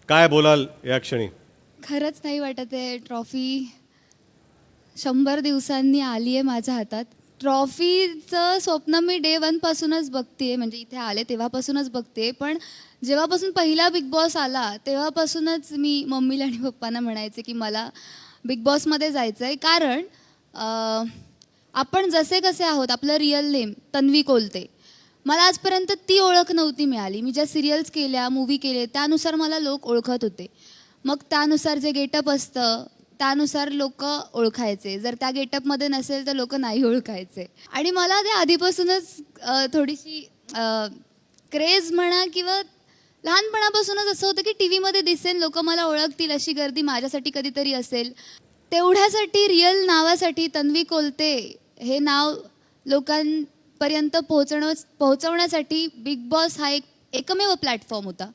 काय बोलाल या क्षणी? खरंच नाही वाटत आहे ट्रॉफी 100 दिवसांनी आली आहे माझ्या हातात. ट्रॉफीचं स्वप्न मी डे 1 पासूनच बघते, म्हणजे इथे आले तेव्हापासूनच बघते. पण जेव्हापासून पहिला बिग बॉस आला तेव्हापासूनच मी मम्मीला आणि पप्पांना म्हणायचे की मला बिग बॉसमध्ये जायचं आहे. कारण आपण जसे कसे आहोत, आपलं रिअल नेम तन्वी कोलते, मला आजपर्यंत ती ओळख नव्हती मिळाली. मी ज्या सिरियल्स केल्या, मूवी केले, त्यानुसार मला लोक ओळखत होते. मग त्यानुसार जे गेटअप असतं त्यानुसार लोक ओळखायचे. जर त्या गेटअपमध्ये नसेल तर लोक नाही ओळखायचे. आणि मला ते आधीपासूनच थोडीशी क्रेज म्हणा किंवा लहानपणापासूनच असं होतं की टी व्हीमध्ये दिसेल, लोक मला ओळखतील अशी गर्दी माझ्यासाठी कधीतरी असेल. तेवढ्यासाठी, रिअल नावासाठी तन्वी कोलते हे नाव लोकांपर्यंत पोहोचवण्यासाठी बिग बॉस हा एकमेव प्लॅटफॉर्म होता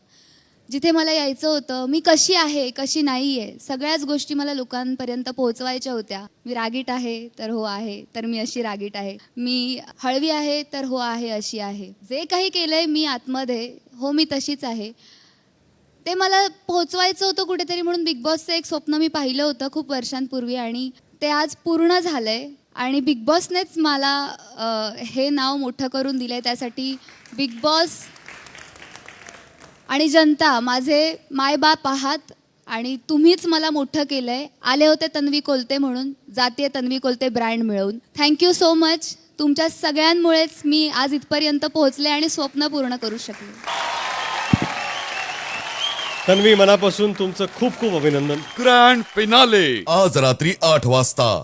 जिथे मला यायचं होतं. मी कशी आहे, कशी नाही आहे, सगळ्याच गोष्टी मला लोकांपर्यंत पोहोचवायच्या होत्या. मी रागीट आहे तर हो आहे, तर मी अशी रागीट आहे. मी हळवी आहे तर हो आहे, अशी आहे. जे काही केलं आहे मी आतमध्ये, हो मी तशीच आहे, ते मला पोहोचवायचं होतं कुठेतरी. म्हणून बिग बॉसचं एक स्वप्न मी पाहिलं होतं खूप वर्षांपूर्वी आणि ते आज पूर्ण झालं आहे. आणि बिग बॉसनेच मला हे नाव मोठं करून दिलं आहे. त्यासाठी बिग बॉस आणि जनता माझे मायबाप आहात आणि तुम्हीच मला मोठं केलं आहे. आले होते तन्वी कोलते म्हणून, जातीय तन्वी कोलते ब्रँड मिळवून. Thank you so much. तुमच्या सगळ्यांमुळेच मी आज इथपर्यंत पोहोचले आणि स्वप्न पूर्ण करू शकले. तन्वी, मनापासून तुमचं खूप खूप अभिनंदन. ग्रँड फिनाले आज रात्री 8 वाजता.